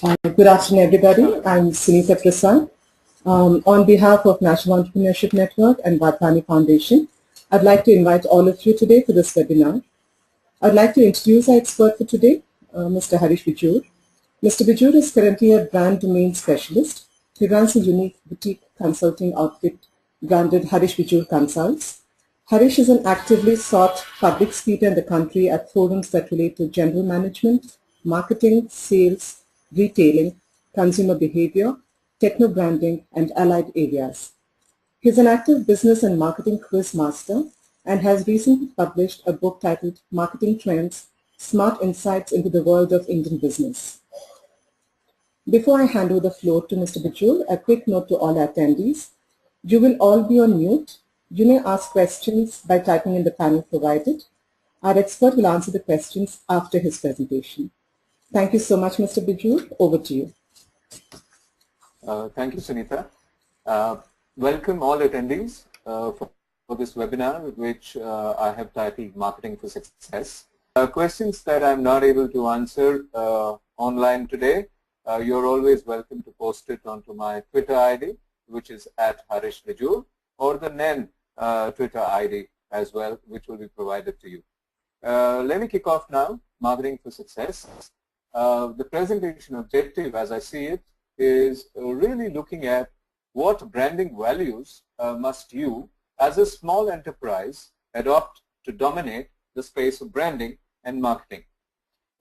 Good afternoon, everybody. I'm Sunita Prasad. On behalf of National Entrepreneurship Network and Wadhwani Foundation, I'd like to invite all of you today for this webinar. I'd like to introduce our expert for today, Mr. Harish Bijoor. Mr. Bijoor is currently a brand domain specialist. He runs a unique boutique consulting outfit branded Harish Bijoor Consults. Harish is an actively sought public speaker in the country at forums that relate to general management, marketing, sales, retailing, consumer behavior, techno-branding, and allied areas. He is an active business and marketing quiz master and has recently published a book titled Marketing Trends, Smart Insights into the World of Indian Business. Before I hand over the floor to Mr. Bijoor, a quick note to all attendees. You will all be on mute. You may ask questions by typing in the panel provided. Our expert will answer the questions after his presentation. Thank you so much, Mr. Bijoor. Over to you. Thank you, Sunita. Welcome all attendees for this webinar, which I have titled Marketing for Success. Questions that I'm not able to answer online today, you're always welcome to post it onto my Twitter ID, which is @Harish Bijoor, or the NEN Twitter ID as well, which will be provided to you. Let me kick off now, Marketing for Success. The presentation objective, as I see it, is really looking at what branding values must you, as a small enterprise, adopt to dominate the space of branding and marketing.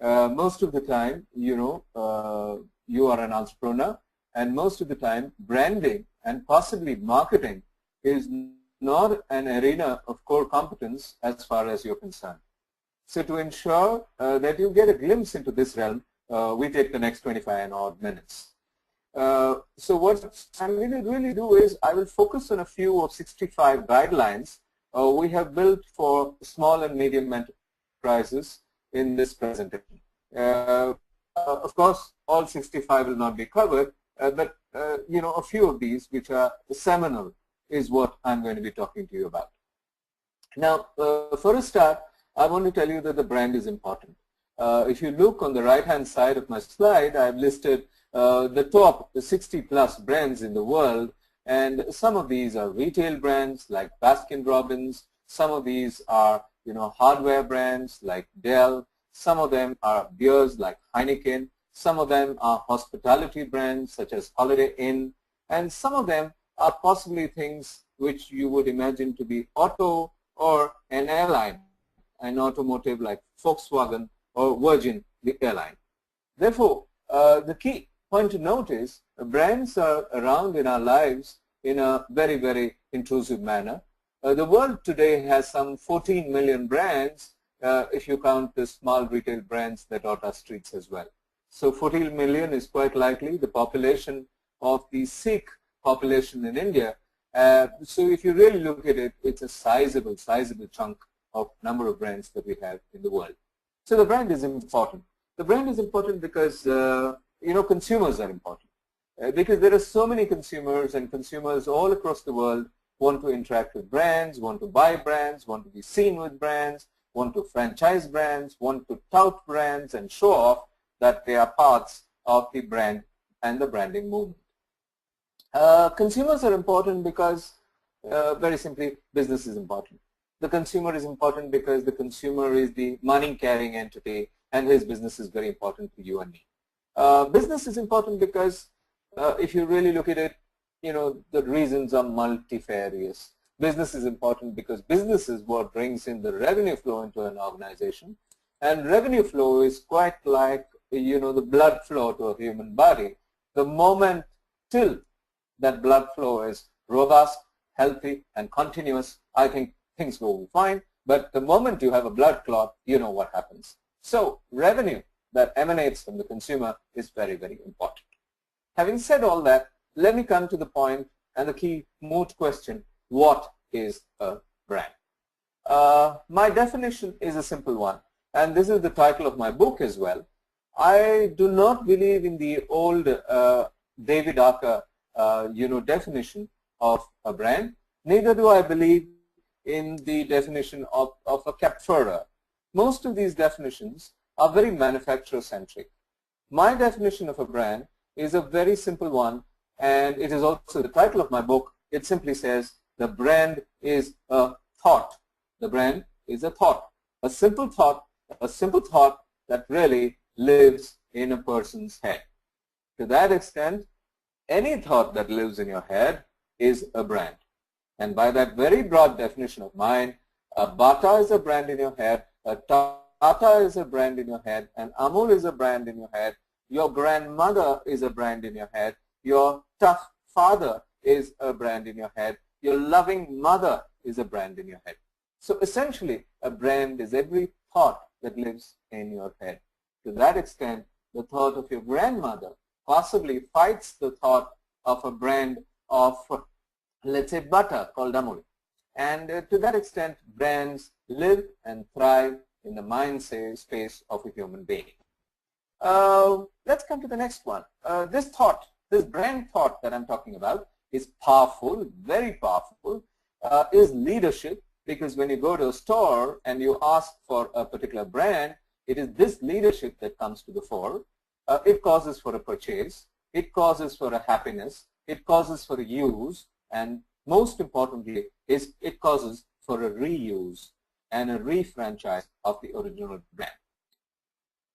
Most of the time, you are an entrepreneur, and most of the time, branding and possibly marketing is not an arena of core competence as far as you're concerned. So to ensure that you get a glimpse into this realm, we take the next 25 odd minutes. So what I'm going to really do is I will focus on a few of 65 guidelines we have built for small and medium enterprises in this presentation. Of course, all 65 will not be covered, but a few of these which are seminal is what I'm going to be talking to you about. Now, for a start, I want to tell you that the brand is important. If you look on the right-hand side of my slide, I've listed the top 60-plus brands in the world, and some of these are retail brands like Baskin-Robbins. Some of these are, hardware brands like Dell. Some of them are beers like Heineken. Some of them are hospitality brands such as Holiday Inn, and some of them are possibly things which you would imagine to be auto or an airline, an automotive like Volkswagen or Virgin, the airline. Therefore, the key point to note is brands are around in our lives in a very, very intrusive manner. The world today has some 14 million brands if you count the small retail brands that dot our streets as well. So 14 million is quite likely the population of the Sikh population in India. So if you really look at it, it's a sizable chunk of number of brands that we have in the world. So the brand is important. The brand is important because, consumers are important. Because there are so many consumers, and consumers all across the world want to interact with brands, want to buy brands, want to be seen with brands, want to franchise brands, want to tout brands and show off that they are parts of the brand and the branding movement. Consumers are important because, very simply, business is important. The consumer is important because the consumer is the money-carrying entity, and his business is very important to you and me. Business is important because, if you really look at it, the reasons are multifarious. Business is important because business is what brings in the revenue flow into an organization, and revenue flow is quite like, the blood flow to a human body. The moment till that blood flow is robust, healthy, and continuous, I think things go fine. But the moment you have a blood clot, you know what happens. So revenue that emanates from the consumer is very, very important. Having said all that, let me come to the point and the key moot question: what is a brand? My definition is a simple one, and this is the title of my book as well. I do not believe in the old David Arca definition of a brand. Neither do I believe in the definition of a capfura. Most of these definitions are very manufacturer-centric. My definition of a brand is a very simple one, and it is also the title of my book. It simply says the brand is a thought. The brand is a thought, a simple thought that really lives in a person's head. To that extent, any thought that lives in your head is a brand. And by that very broad definition of mine, a Bata is a brand in your head, a Tata is a brand in your head, and Amul is a brand in your head, your grandmother is a brand in your head, your tough father is a brand in your head, your loving mother is a brand in your head. So essentially, a brand is every thought that lives in your head. To that extent, the thought of your grandmother possibly fights the thought of a brand of, let's say, butter called Amul. And to that extent, brands live and thrive in the mind space of a human being. Let's come to the next one. This brand thought that I'm talking about is powerful, very powerful, is leadership, because when you go to a store and you ask for a particular brand, it is this leadership that comes to the fore. It causes for a purchase, it causes for a happiness, it causes for a use, and most importantly, it causes for a reuse and a refranchise of the original brand.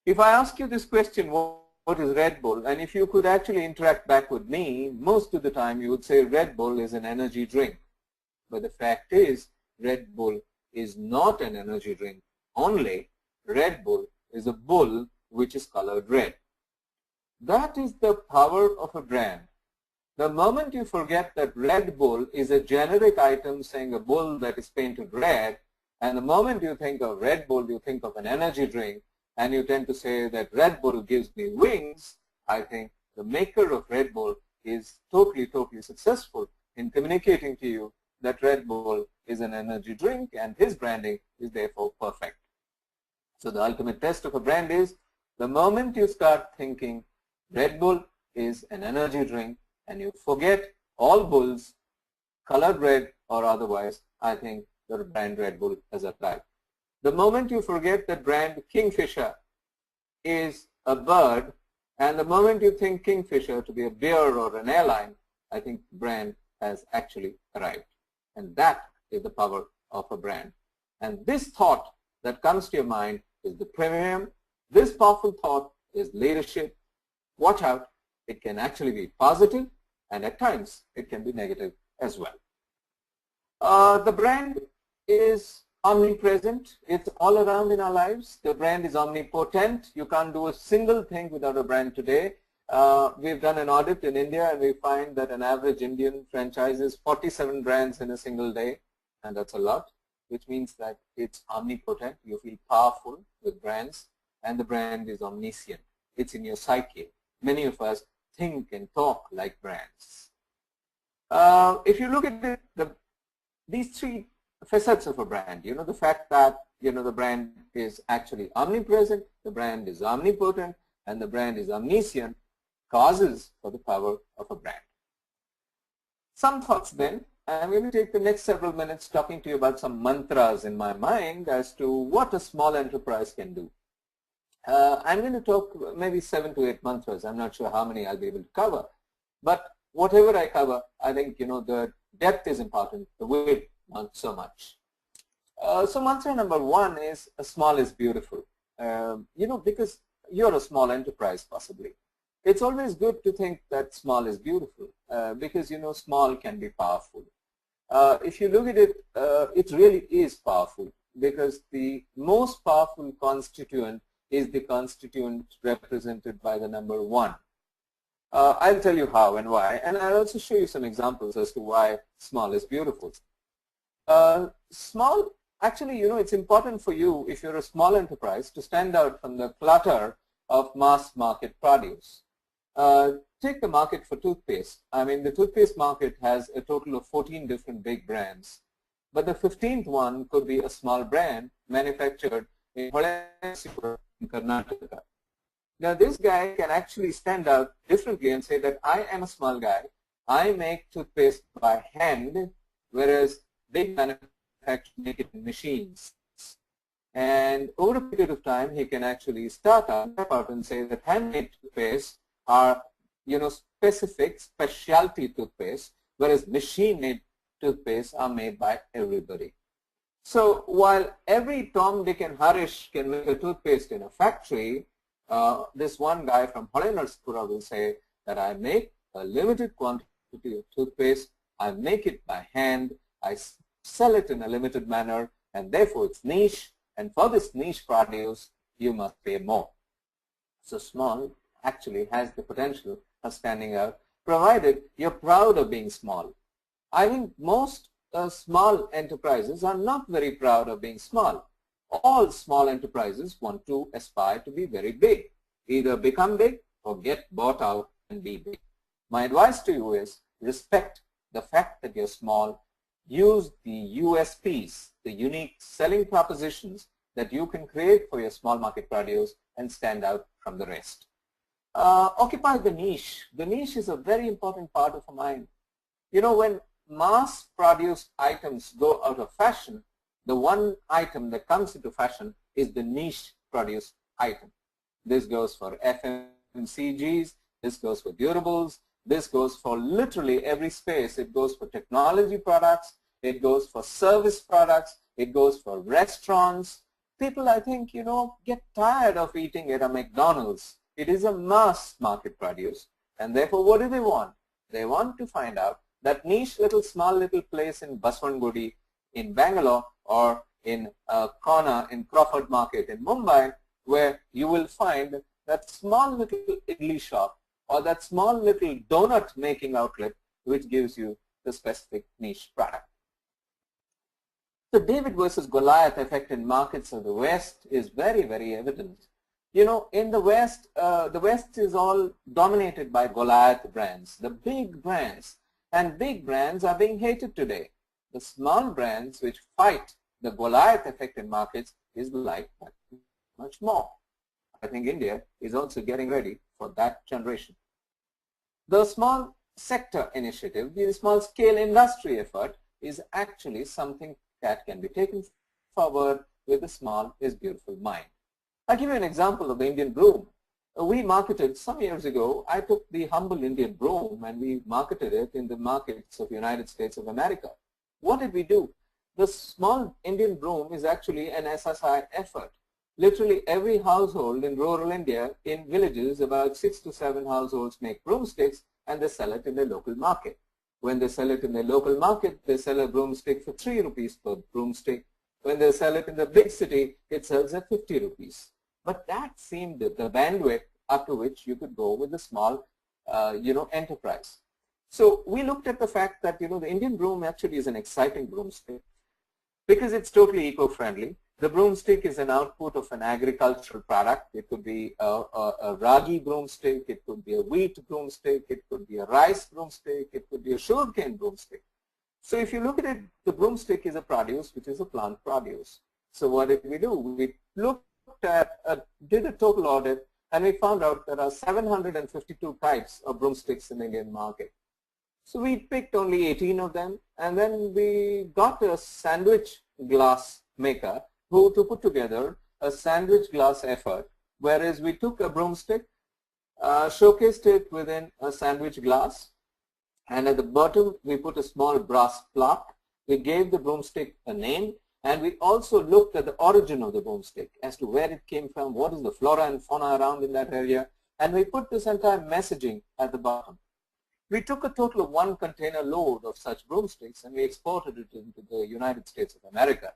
If I ask you this question, what is Red Bull? And if you could actually interact back with me, most of the time you would say Red Bull is an energy drink. But the fact is, Red Bull is not an energy drink only. Red Bull is a bull which is colored red. That is the power of a brand. The moment you forget that Red Bull is a generic item saying a bull that is painted red, and the moment you think of Red Bull, you think of an energy drink, and you tend to say that Red Bull gives me wings, I think the maker of Red Bull is totally successful in communicating to you that Red Bull is an energy drink and his branding is therefore perfect. So the ultimate test of a brand is the moment you start thinking Red Bull is an energy drink and you forget all bulls, colored red or otherwise, I think the brand Red Bull has arrived. The moment you forget that brand Kingfisher is a bird, and the moment you think Kingfisher to be a beer or an airline, I think the brand has actually arrived. And that is the power of a brand. And this thought that comes to your mind is the premium. This powerful thought is leadership. Watch out, it can actually be positive, and at times it can be negative as well. The brand is omnipresent. It's all around in our lives. The brand is omnipotent. You can't do a single thing without a brand today. We've done an audit in India and we find that an average Indian franchises 47 brands in a single day, and that's a lot, which means that it's omnipotent. You feel powerful with brands, and the brand is omniscient. It's in your psyche. Many of us think and talk like brands. If you look at it, these three facets of a brand, the fact that the brand is actually omnipresent, the brand is omnipotent, and the brand is omniscient, causes for the power of a brand. Some thoughts then. I'm going to take the next several minutes talking to you about some mantras in my mind as to what a small enterprise can do. I'm going to talk maybe 7 to 8 mantras. I'm not sure how many I'll be able to cover, but whatever I cover, I think the depth is important, the width not so much. So mantra number 1 is small is beautiful. Because you're a small enterprise possibly. It's always good to think that small is beautiful because small can be powerful. If you look at it, it really is powerful because the most powerful constituent is the constituent represented by the number 1. I'll tell you how and why, and I'll also show you some examples as to why small is beautiful. Small, actually, it's important for you, if you're a small enterprise, to stand out from the clutter of mass market produce. Take the market for toothpaste. I mean, the toothpaste market has a total of 14 different big brands, but the 15th one could be a small brand manufactured in Karnataka. Now, this guy can actually stand out differently and say that I am a small guy. I make toothpaste by hand, whereas big manufacturers make it in machines. and over a period of time he can actually step out and say that handmade toothpaste are, specific specialty toothpaste, whereas machine-made toothpaste are made by everybody. So while every Tom, Dick and Harish can make a toothpaste in a factory, this one guy from Holenarspura will say that I make a limited quantity of toothpaste, I make it by hand, I sell it in a limited manner, and therefore it's niche, and for this niche produce you must pay more. So small actually has the potential of standing out, provided you're proud of being small. I think most small enterprises are not very proud of being small. All small enterprises want to aspire to be very big, either become big or get bought out and be big. My advice to you is respect the fact that you're small. Use the USPs, the unique selling propositions that you can create for your small market produce and stand out from the rest. Occupy the niche. The niche is a very important part of a mind. When mass produced items go out of fashion, the one item that comes into fashion is the niche produced item. This goes for FMCGs, this goes for durables, this goes for literally every space. It goes for technology products, it goes for service products, it goes for restaurants. People, I think, get tired of eating at a McDonald's. It is a mass market produce, and therefore what do they want? They want to find out that niche small little place in Baswangudi in Bangalore, or in a corner in Crawford Market in Mumbai, where you will find that small little idli shop or that small little donut making outlet which gives you the specific niche product. The David versus Goliath effect in markets of the West is very, very evident. In the West is all dominated by Goliath brands, the big brands, and big brands are being hated today. The small brands which fight the Goliath effect in markets is liked much more. I think India is also getting ready for that generation. The small sector initiative, the small scale industry effort, is actually something that can be taken forward with a small is beautiful mind. I'll give you an example of the Indian broom. We marketed some years ago, I took the humble Indian broom and we marketed it in the markets of the United States of America. What did we do? The small Indian broom is actually an SSI effort. Literally every household in rural India, in villages, about 6 to 7 households make broomsticks and they sell it in their local market. When they sell it in their local market, they sell a broomstick for 3 rupees per broomstick. When they sell it in the big city, it sells at 50 rupees. But that seemed the bandwidth up to which you could go with a small, enterprise. So we looked at the fact that, the Indian broom actually is an exciting broomstick because it's totally eco-friendly. The broomstick is an output of an agricultural product. It could be a ragi broomstick, it could be a wheat broomstick, it could be a rice broomstick, it could be a sugarcane broomstick. So if you look at it, the broomstick is a produce which is a plant produce. So what did we do? We did a total audit and we found out there are 752 types of broomsticks in the Indian market. So we picked only 18 of them and then we got a sandwich glass maker who to put together a sandwich glass effort, whereas we took a broomstick, showcased it within a sandwich glass, and at the bottom we put a small brass plaque. We gave the broomstick a name, and we also looked at the origin of the broomstick as to where it came from, what is the flora and fauna around in that area, and we put this entire messaging at the bottom. We took a total of 1 container load of such broomsticks and we exported it into the United States of America.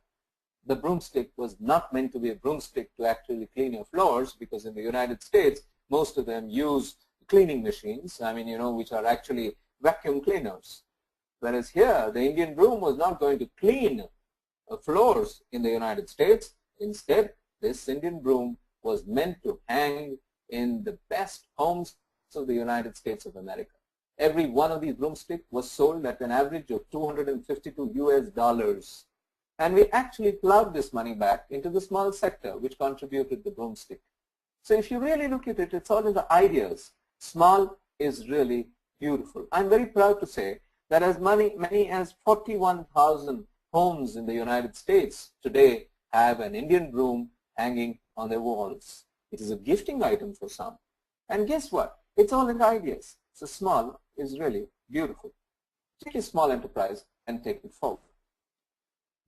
The broomstick was not meant to be a broomstick to actually clean your floors, because in the United States, most of them use cleaning machines, which are actually vacuum cleaners. Whereas here, the Indian broom was not going to clean floors in the United States. Instead, this Indian broom was meant to hang in the best homes of the United States of America. Every one of these broomsticks was sold at an average of $252 US. And we actually plowed this money back into the small sector, which contributed the broomstick. So if you really look at it, it's all in the ideas. Small is really beautiful. I'm very proud to say that as many as 41,000 homes in the United States today have an Indian broom hanging on their walls. It is a gifting item for some. And guess what? It's all in ideas. So small is really beautiful. Take a small enterprise and take it forward.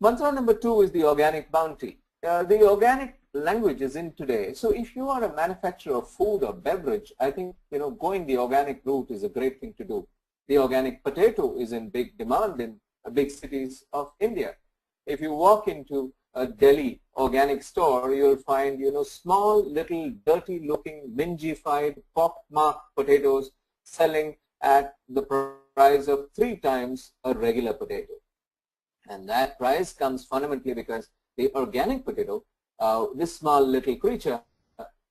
Mantra number 2 is the organic bounty. The organic language is in today. So if you are a manufacturer of food or beverage, I think going the organic route is a great thing to do. The organic potato is in big demand in big cities of India. If you walk into a Delhi organic store, you'll find small little dirty looking mingified pock-marked potatoes selling at the price of 3 times a regular potato. And that price comes fundamentally because the organic potato, this small little creature,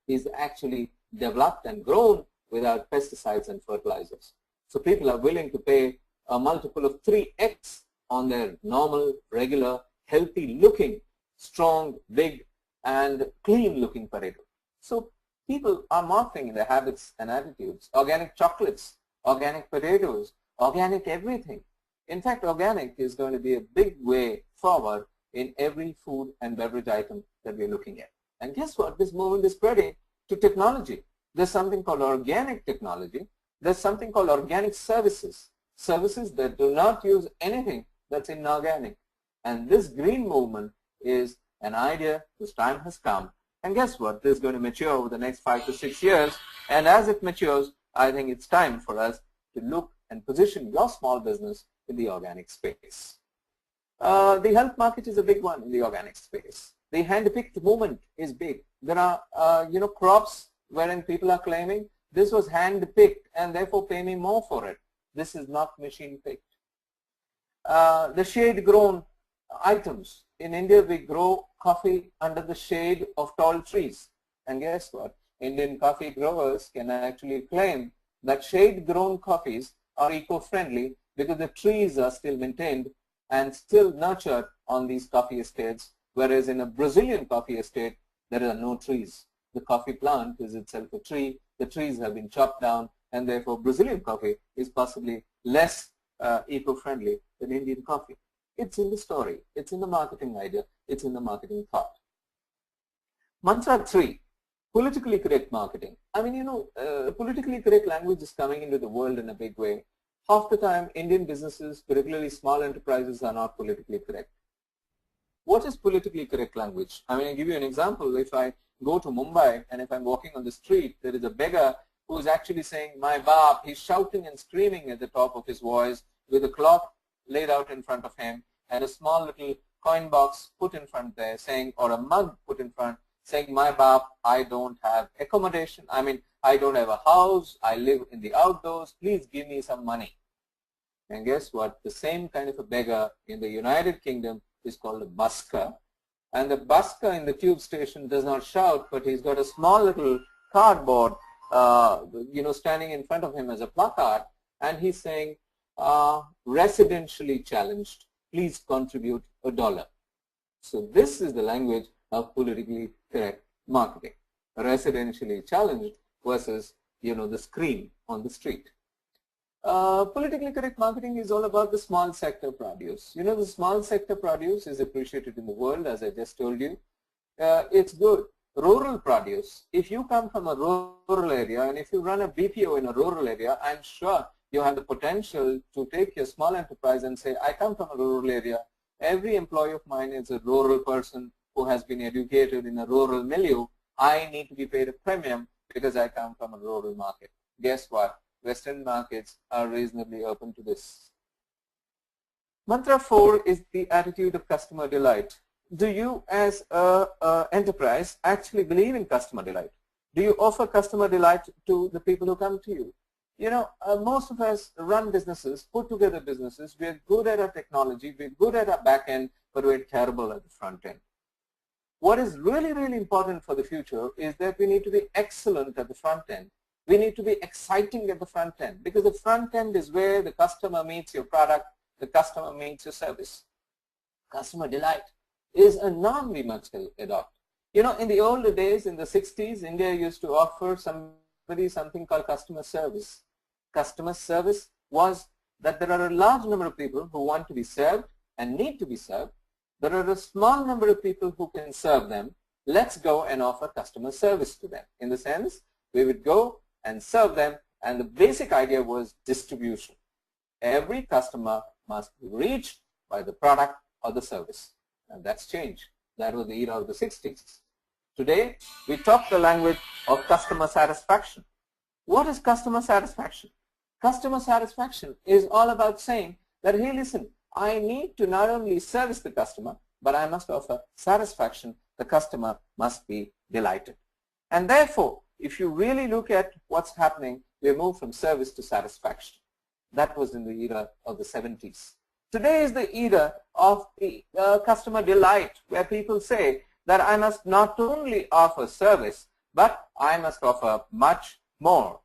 is actually developed and grown without pesticides and fertilizers. So people are willing to pay a multiple of 3x on their normal, regular, healthy looking, strong, big and clean looking potato. So people are morphing in their habits and attitudes. Organic chocolates, organic potatoes, organic everything. In fact, organic is going to be a big way forward in every food and beverage item that we're looking at. And guess what? This movement is spreading to technology. There's something called organic technology. There's something called organic services. Services that do not use anything that's inorganic. And this green movement is an idea whose time has come. And guess what? This is going to mature over the next 5 to 6 years. And as it matures, I think it's time for us to look and position your small business in the organic space. The health market is a big one in the organic space. The hand-picked movement is big. There are, crops wherein people are claiming this was hand-picked and therefore pay me more for it. This is not machine-picked. The shade-grown items. In India, we grow coffee under the shade of tall trees. And guess what? Indian coffee growers can actually claim that shade-grown coffees are eco-friendly because the trees are still maintained and still nurtured on these coffee estates, whereas in a Brazilian coffee estate, there are no trees. The coffee plant is itself a tree. The trees have been chopped down, and therefore Brazilian coffee is possibly less eco-friendly than Indian coffee. It's in the story. It's in the marketing idea. It's in the marketing thought. Mantra 3, politically correct marketing. I mean, politically correct language is coming into the world in a big way. Half the time, Indian businesses, particularly small enterprises, are not politically correct. What is politically correct language? I mean, I'll give you an example. If I go to Mumbai and if I'm walking on the street, there is a beggar who is actually saying, "My baap," he's shouting and screaming at the top of his voice with a cloth laid out in front of him and a small little coin box put in front there saying, or a mug put in front saying, "My baap, I don't have accommodation. I mean, I don't have a house. I live in the outdoors. Please give me some money." And guess what? The same kind of a beggar in the United Kingdom is called a busker. And the busker in the tube station does not shout, but he's got a small little cardboard, standing in front of him as a placard, and he's saying, "Residentially challenged, please contribute $1." So this is the language of politically correct marketing. Residentially challenged versus, the screen on the street. Politically correct marketing is all about the small sector produce. The small sector produce is appreciated in the world, as I just told you. It's good. Rural produce. If you come from a rural area and if you run a BPO in a rural area, I'm sure you have the potential to take your small enterprise and say, "I come from a rural area. Every employee of mine is a rural person who has been educated in a rural milieu. I need to be paid a premium because I come from a rural market." Guess what? Western markets are reasonably open to this. Mantra 4 is the attitude of customer delight. Do you as an enterprise actually believe in customer delight? Do you offer customer delight to the people who come to you? Most of us run businesses, put together businesses. We're good at our technology, we're good at our back end, but we're terrible at the front end. What is really, really important for the future is that we need to be excellent at the front end. We need to be exciting at the front end, because the front end is where the customer meets your product, the customer meets your service. Customer delight is a norm we must adopt. In the older days, in the 60s, India used to offer somebody something called customer service. Customer service was that there are a large number of people who want to be served and need to be served. There are a small number of people who can serve them. Let's go and offer customer service to them. In the sense, we would go and serve them, and the basic idea was distribution. Every customer must be reached by the product or the service. And that's changed. That was the era of the 60s. Today, we talk the language of customer satisfaction. What is customer satisfaction? Customer satisfaction is all about saying that, hey, listen, I need to not only service the customer, but I must offer satisfaction. The customer must be delighted. And therefore, if you really look at what's happening, we move from service to satisfaction. That was in the era of the 70s. Today is the era of the customer delight, where people say that I must not only offer service, but I must offer much more.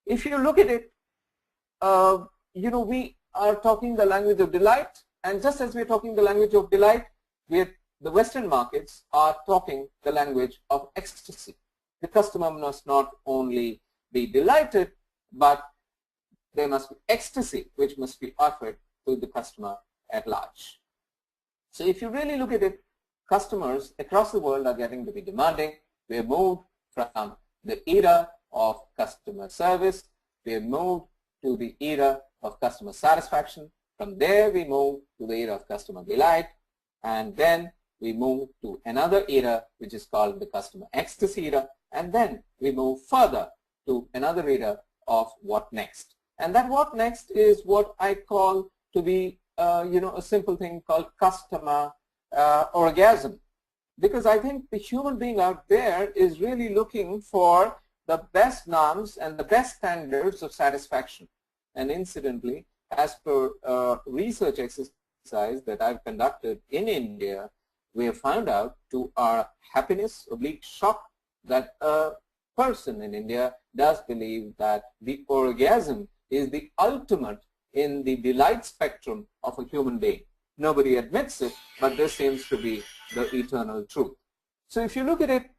If you look at it, we are talking the language of delight, and just as we're talking the language of delight, the Western markets are talking the language of ecstasy. The customer must not only be delighted, but there must be ecstasy which must be offered to the customer at large. So if you really look at it, customers across the world are getting to be demanding. We have moved from the era of customer service, we have moved to the era of customer satisfaction. From there we move to the era of customer delight, and then we move to another era which is called the customer ecstasy era, and then we move further to another era of what next. And that what next is what I call to be a simple thing called customer orgasm. Because I think the human being out there is really looking for the best norms and the best standards of satisfaction. And incidentally, as per research exercise that I've conducted in India, we have found out to our happiness / shock that a person in India does believe that the orgasm is the ultimate in the delight spectrum of a human being. Nobody admits it, but this seems to be the eternal truth. So if you look at it,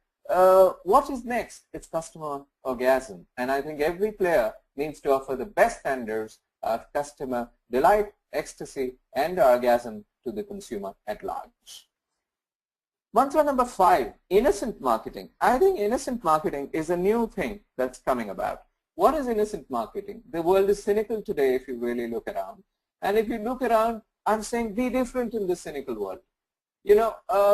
what is next? It's customer orgasm. And I think every player needs to offer the best standards of customer delight, ecstasy, and orgasm to the consumer at large. Mantra number 5, innocent marketing. I think innocent marketing is a new thing that's coming about. What is innocent marketing? The world is cynical today if you really look around. And if you look around, I'm saying be different in the cynical world.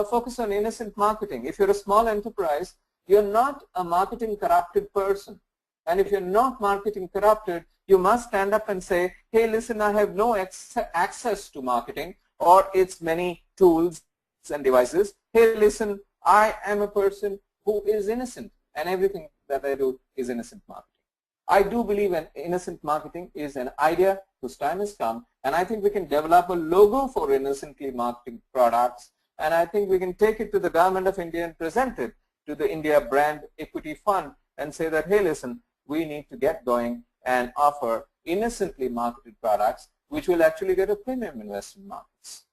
Focus on innocent marketing. If you're a small enterprise, you're not a marketing corrupted person. And if you're not marketing corrupted, you must stand up and say, hey, listen, I have no access to marketing or its many tools and devices. Hey, listen, I am a person who is innocent, and everything that I do is innocent marketing. I do believe in innocent marketing is an idea whose time has come, and I think we can develop a logo for innocently marketing products, and I think we can take it to the government of India and present it to the India Brand Equity Fund and say that, hey, listen, we need to get going and offer innocently marketed products which will actually get a premium in Western markets.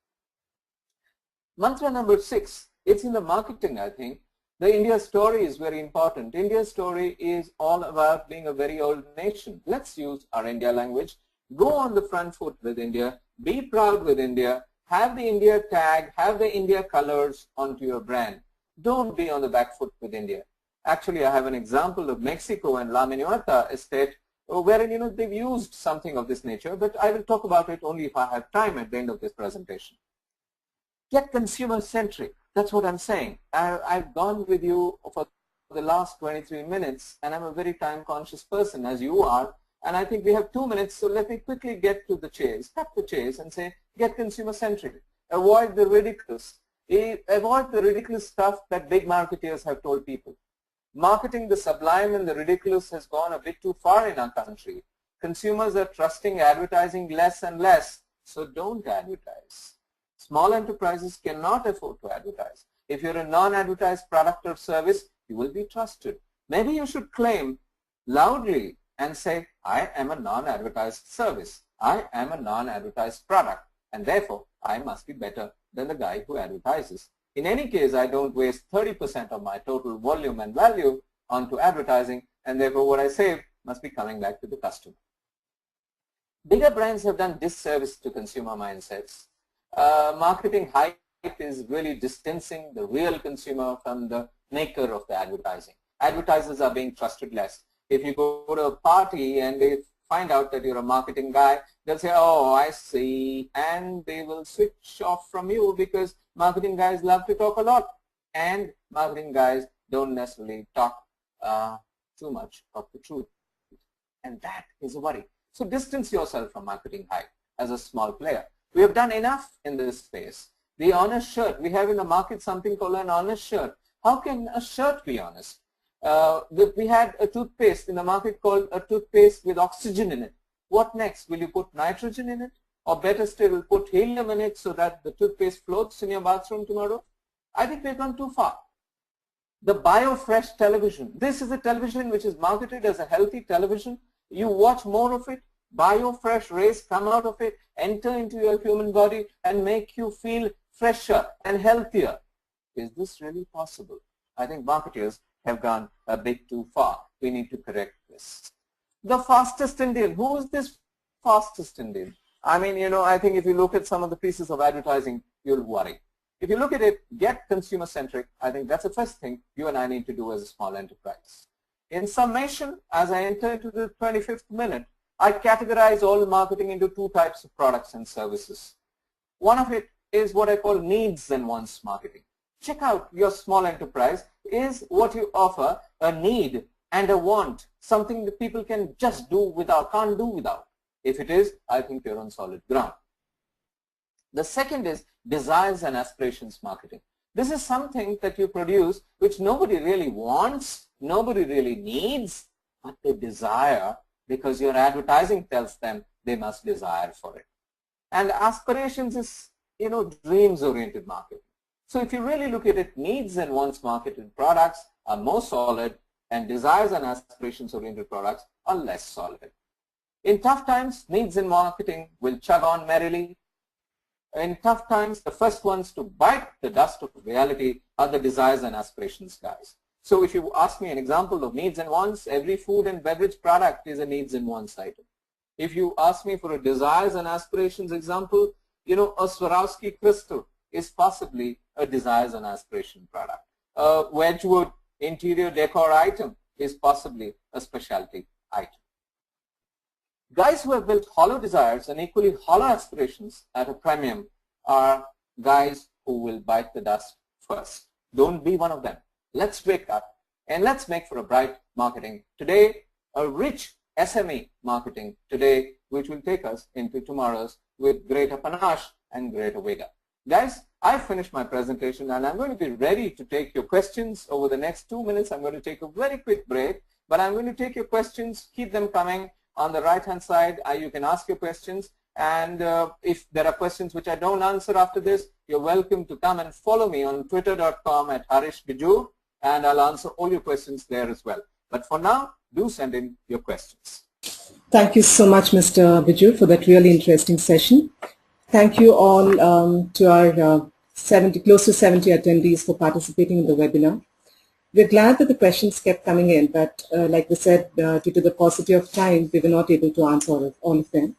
Mantra number 6, it's in the marketing, I think. The India story is very important. India's story is all about being a very old nation. Let's use our India language. Go on the front foot with India. Be proud with India. Have the India tag, have the India colors onto your brand. Don't be on the back foot with India. Actually, I have an example of Mexico and La Minueta estate wherein they've used something of this nature, but I will talk about it only if I have time at the end of this presentation. Get consumer-centric. That's what I'm saying. I've gone with you for the last 23 minutes, and I'm a very time-conscious person, as you are, and I think we have 2 minutes, so let me quickly get to the chase, cut the chase, and say, get consumer-centric. Avoid the ridiculous. Avoid the ridiculous stuff that big marketeers have told people. Marketing the sublime and the ridiculous has gone a bit too far in our country. Consumers are trusting advertising less and less, so don't advertise. Small enterprises cannot afford to advertise. If you're a non-advertised product or service, you will be trusted. Maybe you should claim loudly and say, I am a non-advertised service. I am a non-advertised product, and therefore I must be better than the guy who advertises. In any case, I don't waste 30% of my total volume and value onto advertising, and therefore what I save must be coming back to the customer. Bigger brands have done disservice to consumer mindsets. Marketing high is really distancing the real consumer from the maker of the advertising. Advertisers are being trusted less. If you go to a party and they find out that you're a marketing guy, they'll say, oh, I see, and they will switch off from you because marketing guys love to talk a lot, and marketing guys don't necessarily talk too much of the truth, and that is a worry. So distance yourself from marketing hype as a small player. We have done enough in this space. The honest shirt, we have in the market something called an honest shirt. How can a shirt be honest? We had a toothpaste in the market called a toothpaste with oxygen in it. What next? Will you put nitrogen in it? Or better still, put helium in it so that the toothpaste floats in your bathroom tomorrow? I think we've gone too far. The BioFresh television. This is a television which is marketed as a healthy television. You watch more of it, BioFresh rays come out of it, enter into your human body and make you feel fresher and healthier. Is this really possible? I think marketers have gone a bit too far. We need to correct this. The fastest Indian. Who is this fastest Indian? I mean, you know, I think if you look at some of the pieces of advertising, you'll worry. If you look at it, get consumer-centric. I think that's the first thing you and I need to do as a small enterprise. In summation, as I enter into the 25th minute, I categorize all marketing into two types of products and services. One of it is what I call needs and wants marketing. Check out your small enterprise. Is what you offer a need and a want, something that people can just do without, can't do without? If it is, I think you're on solid ground. The second is desires and aspirations marketing. This is something that you produce which nobody really wants, nobody really needs, but they desire because your advertising tells them they must desire for it. And aspirations is, you know, dreams-oriented marketing. So if you really look at it, needs and wants marketed products are more solid and desires and aspirations-oriented products are less solid. In tough times, needs and marketing will chug on merrily. In tough times, the first ones to bite the dust of reality are the desires and aspirations guys. So if you ask me an example of needs and wants, every food and beverage product is a needs and wants item. If you ask me for a desires and aspirations example, you know, a Swarovski crystal is possibly a desires and aspiration product. A Wedgwood interior decor item is possibly a specialty item. Guys who have built hollow desires and equally hollow aspirations at a premium are guys who will bite the dust first. Don't be one of them. Let's wake up and let's make for a bright marketing today, a rich SME marketing today, which will take us into tomorrow's with greater panache and greater vigor. Guys, I finished my presentation and I'm going to be ready to take your questions over the next 2 minutes. I'm going to take a very quick break, but I'm going to take your questions, keep them coming. On the right-hand side, you can ask your questions, and if there are questions which I don't answer after this, you're welcome to come and follow me on twitter.com at Harish Bijoor, and I'll answer all your questions there as well. But for now, do send in your questions. Thank you so much, Mr. Bijoor, for that really interesting session. Thank you all to our close to 70 attendees for participating in the webinar. We're glad that the questions kept coming in, but like we said, due to the paucity of time, we were not able to answer all of them.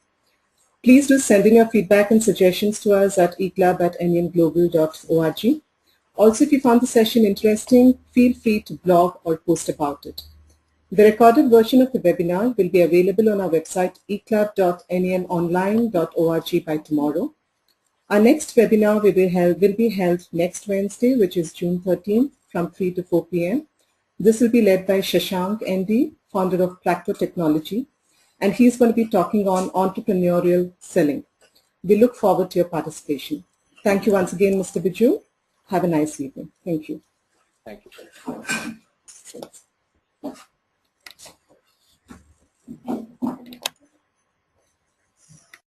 Please do send in your feedback and suggestions to us at eclub@nenglobal.org. Also, if you found the session interesting, feel free to blog or post about it. The recorded version of the webinar will be available on our website eclub.nenonline.org by tomorrow. Our next webinar will be held next Wednesday, which is June 13th from 3 to 4 p.m. This will be led by Shashank ND, founder of Placto Technology, and he's going to be talking on entrepreneurial selling. We look forward to your participation. Thank you once again, Mr. Bijoor. Have a nice evening. Thank you. Thank you.